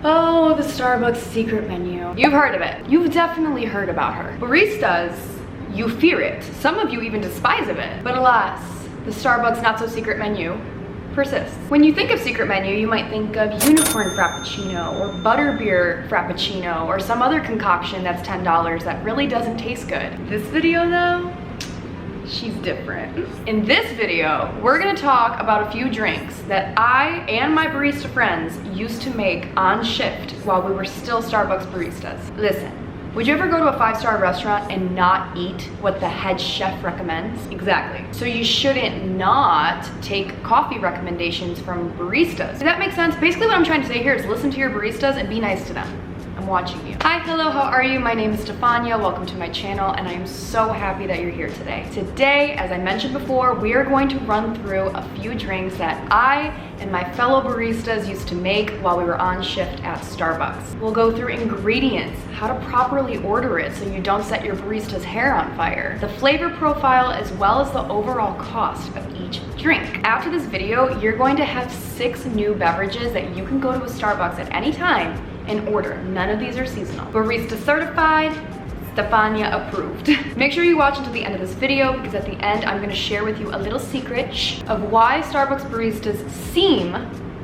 Oh, the Starbucks secret menu. You've heard of it. You've definitely heard about her. Baristas, you fear it. Some of you even despise of it. But alas, the Starbucks not so secret menu persists. When you think of secret menu, you might think of unicorn frappuccino or butterbeer frappuccino or some other concoction that's $10 that really doesn't taste good. This video though, she's different. In this video, we're gonna talk about a few drinks that I and my barista friends used to make on shift while we were still Starbucks baristas. Listen, would you ever go to a 5-star restaurant and not eat what the head chef recommends? Exactly. So you shouldn't not take coffee recommendations from baristas. Does that make sense? Basically what I'm trying to say here is listen to your baristas and be nice to them. I'm watching you. Hi, hello, how are you? My name is Stefania. Welcome to my channel, and I am so happy that you're here today. Today, as I mentioned before, we are going to run through a few drinks that I and my fellow baristas used to make while we were on shift at Starbucks. We'll go through ingredients, how to properly order it so you don't set your barista's hair on fire, the flavor profile, as well as the overall cost of each drink. After this video, you're going to have 6 new beverages that you can go to a Starbucks at any time and order. None of these are seasonal. Barista certified, Stefania approved. Make sure you watch until the end of this video because at the end I'm gonna share with you a little secret of why Starbucks baristas seem,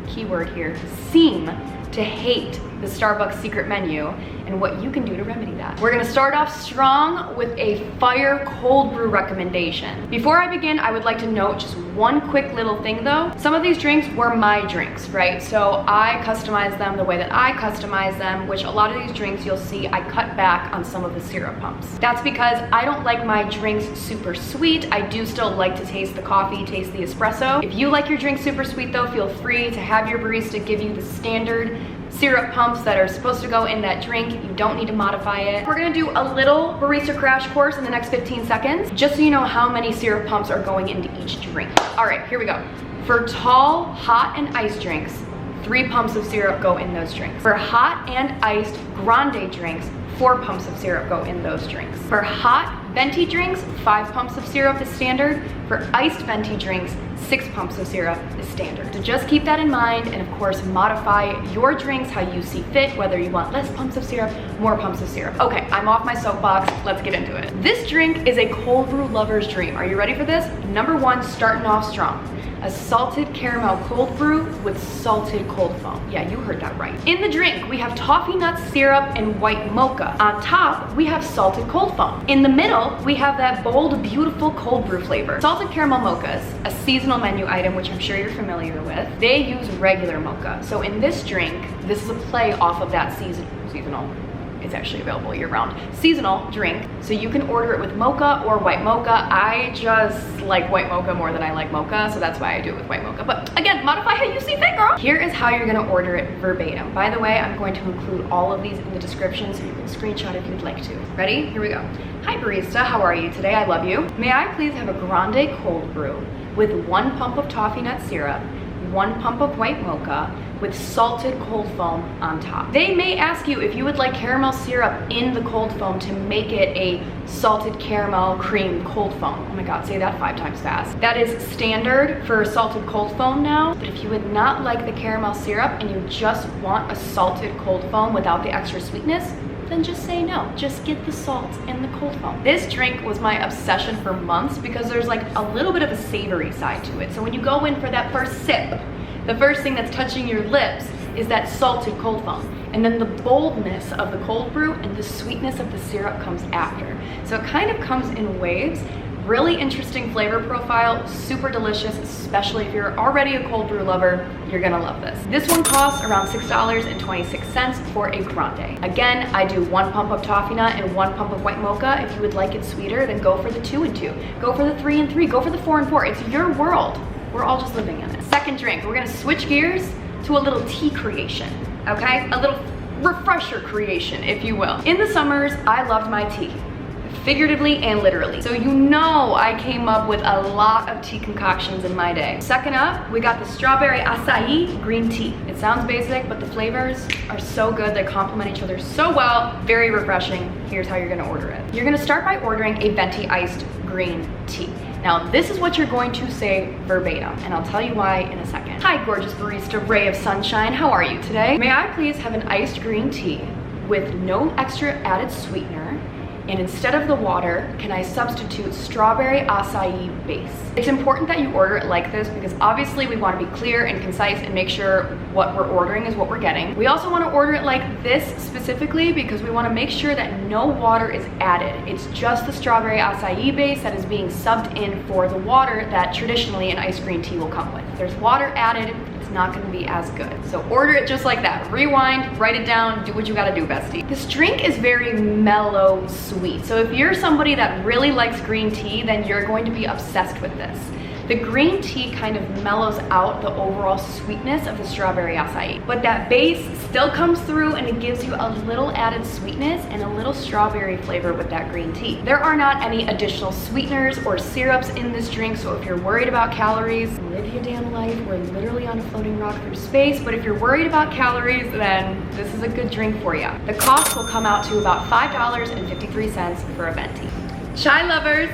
keyword here, seem to hate the Starbucks secret menu and what you can do to remedy that. We're gonna start off strong with a fire cold brew recommendation. Before I begin, I would like to note just one quick little thing though. Some of these drinks were my drinks, right? So I customized them the way that I customize them, which a lot of these drinks you'll see I cut back on some of the syrup pumps. That's because I don't like my drinks super sweet. I do still like to taste the coffee, taste the espresso. If you like your drink super sweet though, feel free to have your barista give you the standard syrup pumps that are supposed to go in that drink. You don't need to modify it. We're gonna do a little barista crash course in the next 15 seconds, just so you know how many syrup pumps are going into each drink. All right, here we go. For tall, hot, and iced drinks, 3 pumps of syrup go in those drinks. For hot and iced grande drinks, 4 pumps of syrup go in those drinks. For hot Venti drinks, 5 pumps of syrup is standard. For iced Venti drinks, 6 pumps of syrup is standard. So just keep that in mind, and of course modify your drinks how you see fit, whether you want less pumps of syrup, more pumps of syrup. Okay, I'm off my soapbox, let's get into it. This drink is a cold brew lover's dream. Are you ready for this? Number 1, starting off strong. A salted caramel cold brew with salted cold foam. Yeah, you heard that right. In the drink, we have toffee nut syrup and white mocha. On top, we have salted cold foam. In the middle, we have that bold, beautiful cold brew flavor. Salted caramel mochas, a seasonal menu item, which I'm sure you're familiar with. They use regular mocha. So in this drink, this is a play off of that seasonal. It's actually available year-round. Seasonal drink, so you can order it with mocha or white mocha. I just like white mocha more than I like mocha, so that's why I do it with white mocha. But again, modify how you see fit, girl. Here is how you're gonna order it verbatim. By the way, I'm going to include all of these in the description so you can screenshot if you'd like to. Ready? Here we go. Hi barista, how are you today? I love you. May I please have a grande cold brew with 1 pump of toffee nut syrup, 1 pump of white mocha, with salted cold foam on top. They may ask you if you would like caramel syrup in the cold foam to make it a salted caramel cream cold foam. Oh my God, say that 5 times fast. That is standard for salted cold foam now, but if you would not like the caramel syrup and you just want a salted cold foam without the extra sweetness, then just say no. Just get the salt and the cold foam. This drink was my obsession for months because there's like a little bit of a savory side to it. So when you go in for that first sip, the first thing that's touching your lips is that salted cold foam. And then the boldness of the cold brew and the sweetness of the syrup comes after. So it kind of comes in waves. Really interesting flavor profile, super delicious, especially if you're already a cold brew lover, you're gonna love this. This one costs around $6.26 for a grande. Again, I do 1 pump of toffee nut and 1 pump of white mocha. If you would like it sweeter, then go for the 2 and 2. Go for the 3 and 3, go for the 4 and 4. It's your world. We're all just living in it. Second drink, we're gonna switch gears to a little tea creation, okay? A little refresher creation, if you will. In the summers, I loved my tea, figuratively and literally. So you know I came up with a lot of tea concoctions in my day. Second up, we got the strawberry acai green tea. It sounds basic, but the flavors are so good. They complement each other so well. Very refreshing. Here's how you're gonna order it. You're gonna start by ordering a Venti iced green tea. Now, this is what you're going to say verbatim, and I'll tell you why in a second. Hi, gorgeous barista, ray of sunshine. How are you today? May I please have an iced green tea with no extra added sweetener, and instead of the water, can I substitute strawberry acai base? It's important that you order it like this because obviously we want to be clear and concise and make sure what we're ordering is what we're getting. We also want to order it like this specifically because we want to make sure that no water is added. It's just the strawberry acai base that is being subbed in for the water that traditionally an iced green tea will come with. If there's water added, it's not going to be as good. So order it just like that. Rewind, write it down, do what you gotta do, bestie. This drink is very mellow sweet. So if you're somebody that really likes green tea, then you're going to be obsessed with this. The green tea kind of mellows out the overall sweetness of the strawberry acai, but that base still comes through and it gives you a little added sweetness and a little strawberry flavor with that green tea. There are not any additional sweeteners or syrups in this drink, so if you're worried about calories, live your damn life. We're literally on a floating rock through space, but if you're worried about calories, then this is a good drink for you. The cost will come out to about $5.53 for a Venti. Chai lovers,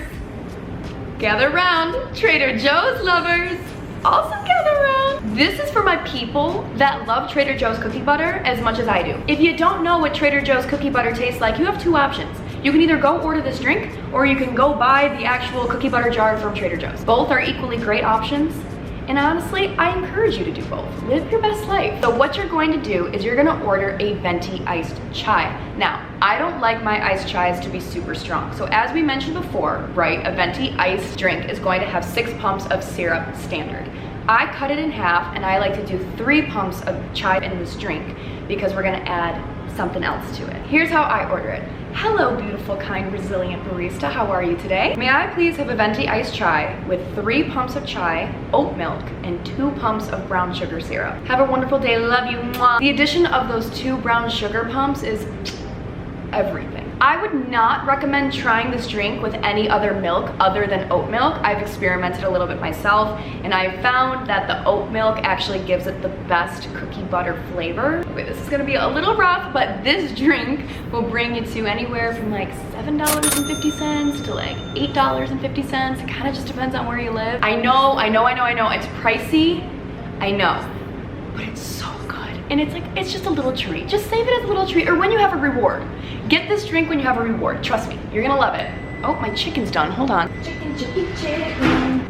gather around. Trader Joe's lovers, also gather around. This is for my people that love Trader Joe's cookie butter as much as I do. If you don't know what Trader Joe's cookie butter tastes like, you have two options. You can either go order this drink or you can go buy the actual cookie butter jar from Trader Joe's. Both are equally great options. And honestly, I encourage you to do both. Live your best life. So what you're going to do is you're gonna order a Venti iced chai. Now, I don't like my iced chais to be super strong. So as we mentioned before, right, a Venti iced drink is going to have 6 pumps of syrup standard. I cut it in half and I like to do 3 pumps of chai in this drink because we're gonna add something else to it. Here's how I order it. Hello, beautiful, kind, resilient barista. How are you today? May I please have a Venti iced chai with 3 pumps of chai, oat milk, and 2 pumps of brown sugar syrup. Have a wonderful day. Love you. Mwah. The addition of those 2 brown sugar pumps is everything. I would not recommend trying this drink with any other milk other than oat milk. I've experimented a little bit myself and I found that the oat milk actually gives it the best cookie butter flavor. Okay, this is gonna be a little rough, but this drink will bring you to anywhere from like $7.50 to like $8.50. It kind of just depends on where you live. I know, it's pricey, I know, but it's so good. And it's just a little treat. Just save it as a little treat or when you have a reward. Get this drink when you have a reward. Trust me, you're gonna love it. Oh, my chicken's done, hold on. Chicken.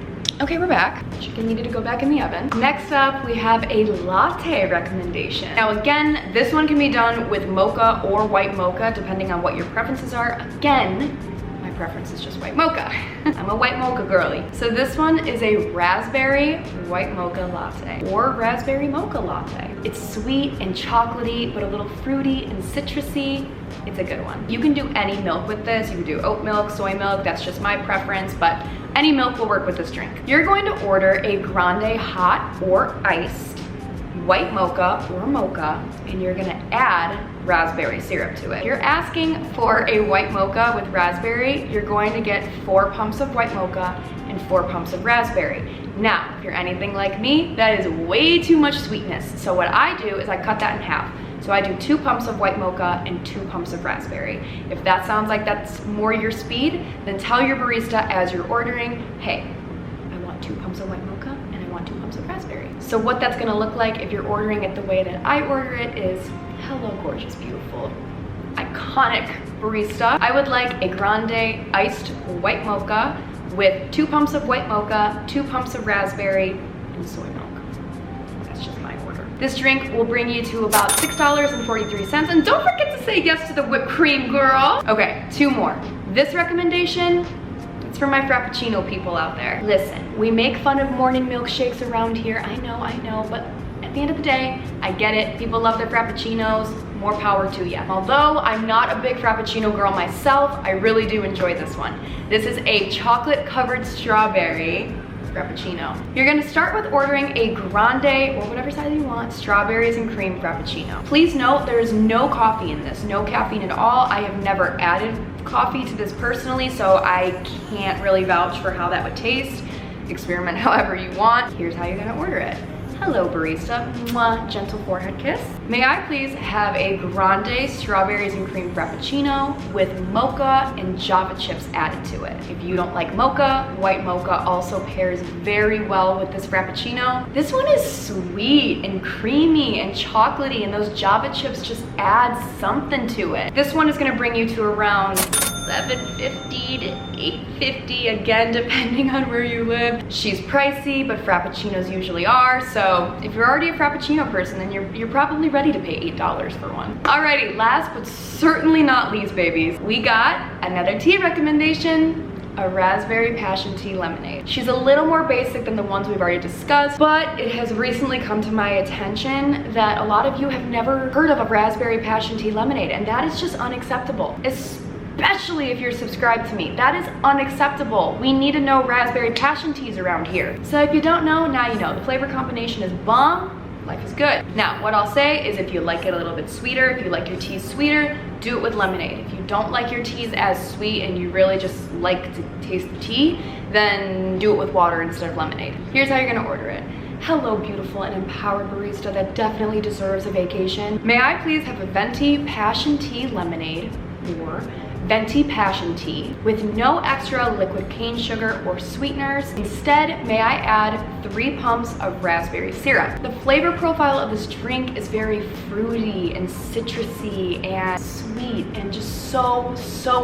Okay, we're back. Chicken needed to go back in the oven. Next up, we have a latte recommendation. Now again, this one can be done with mocha or white mocha, depending on what your preferences are. Again, my preference is just white mocha. I'm a white mocha girly. So this one is a raspberry white mocha latte or raspberry mocha latte. It's sweet and chocolatey, but a little fruity and citrusy. It's a good one. You can do any milk with this. You can do oat milk, soy milk, that's just my preference, but any milk will work with this drink. You're going to order a grande hot or iced white mocha or mocha, and you're gonna add raspberry syrup to it. If you're asking for a white mocha with raspberry, you're going to get 4 pumps of white mocha and 4 pumps of raspberry. Now, if you're anything like me, that is way too much sweetness. So what I do is I cut that in half. So I do 2 pumps of white mocha and 2 pumps of raspberry. If that sounds like that's more your speed, then tell your barista as you're ordering, hey, I want 2 pumps of white mocha and I want 2 pumps of raspberry. So what that's gonna look like if you're ordering it the way that I order it is, hello, gorgeous, beautiful, iconic barista. I would like a grande iced white mocha with 2 pumps of white mocha, 2 pumps of raspberry, and soy milk. That's just my order. This drink will bring you to about $6.43, and don't forget to say yes to the whipped cream, girl. Okay, 2 more. This recommendation, it's for my Frappuccino people out there. Listen, we make fun of morning milkshakes around here. I know, but at the end of the day, I get it. People love their Frappuccinos. More power to you. Although I'm not a big Frappuccino girl myself, I really do enjoy this one. This is a chocolate covered strawberry Frappuccino. You're gonna start with ordering a grande, or whatever size you want, strawberries and cream Frappuccino. Please note there is no coffee in this, no caffeine at all. I have never added coffee to this personally, so I can't really vouch for how that would taste. Experiment however you want. Here's how you're gonna order it. Hello, barista. Mwah, gentle forehead kiss. May I please have a grande strawberries and cream frappuccino with mocha and java chips added to it. If you don't like mocha, white mocha also pairs very well with this frappuccino. This one is sweet and creamy and chocolatey, and those java chips just add something to it. This one is gonna bring you to around $7.50 to $8.50, again, depending on where you live. She's pricey, but frappuccinos usually are, so if you're already a frappuccino person, then you're probably ready to pay $8 for one. Alrighty, last but certainly not least, babies, we got another tea recommendation. A raspberry passion tea lemonade. She's a little more basic than the ones we've already discussed, but it has recently come to my attention that a lot of you have never heard of a raspberry passion tea lemonade, and that is just unacceptable. Especially if you're subscribed to me. That is unacceptable. We need to know raspberry passion teas around here. So if you don't know, now you know. The flavor combination is bomb. Life is good. Now, what I'll say is if you like it a little bit sweeter, if you like your teas sweeter, do it with lemonade. If you don't like your teas as sweet and you really just like to taste the tea, then do it with water instead of lemonade. Here's how you're gonna order it. Hello, beautiful and empowered barista that definitely deserves a vacation. May I please have a Venti passion tea lemonade, or Venti passion tea with no extra liquid cane sugar or sweeteners. Instead, may I add 3 pumps of raspberry syrup. The flavor profile of this drink is very fruity and citrusy and sweet and just so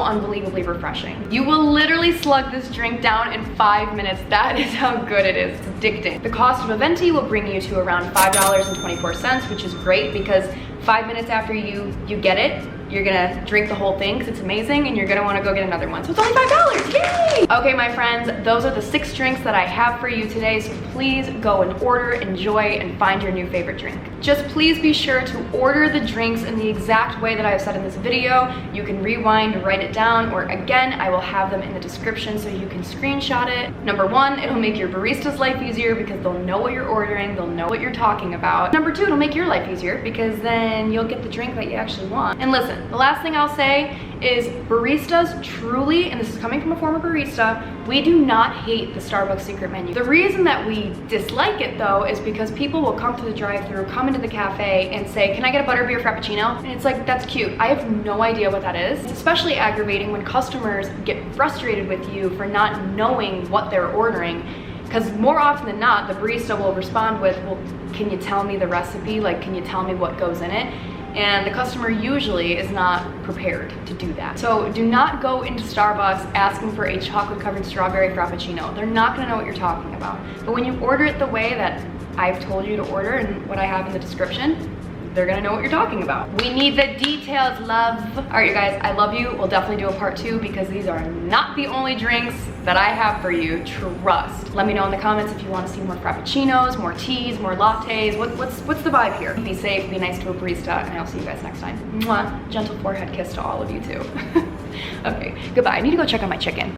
unbelievably refreshing. You will literally slug this drink down in 5 minutes. That is how good it is. It's addicting. The cost of a Venti will bring you to around $5.24, which is great because 5 minutes after you get it, you're gonna drink the whole thing because it's amazing and you're gonna wanna go get another one. So it's only $5, yay! Okay, my friends, those are the 6 drinks that I have for you today, so please go and order, enjoy, and find your new favorite drink. Just please be sure to order the drinks in the exact way that I've said in this video. You can rewind, write it down, or again, I will have them in the description so you can screenshot it. Number 1, it'll make your barista's life easier because they'll know what you're ordering, they'll know what you're talking about. Number 2, it'll make your life easier because then you'll get the drink that you actually want. And listen, the last thing I'll say is baristas truly, and this is coming from a former barista, we do not hate the Starbucks secret menu. The reason that we dislike it though is because people will come to the drive-thru, come into the cafe and say, can I get a butterbeer frappuccino? And it's like, that's cute. I have no idea what that is. It's especially aggravating when customers get frustrated with you for not knowing what they're ordering. Because more often than not, the barista will respond with, well, can you tell me the recipe? Like, can you tell me what goes in it? And the customer usually is not prepared to do that. So do not go into Starbucks asking for a chocolate covered strawberry frappuccino. They're not gonna know what you're talking about. But when you order it the way that I've told you to order and what I have in the description, they're gonna know what you're talking about. We need the details, love. All right, you guys, I love you. We'll definitely do a part 2 because these are not the only drinks that I have for you, trust. Let me know in the comments if you wanna see more frappuccinos, more teas, more lattes. What's the vibe here? Be safe, be nice to a barista, and I'll see you guys next time. Mwah. Gentle forehead kiss to all of you too. Okay, goodbye. I need to go check on my chicken.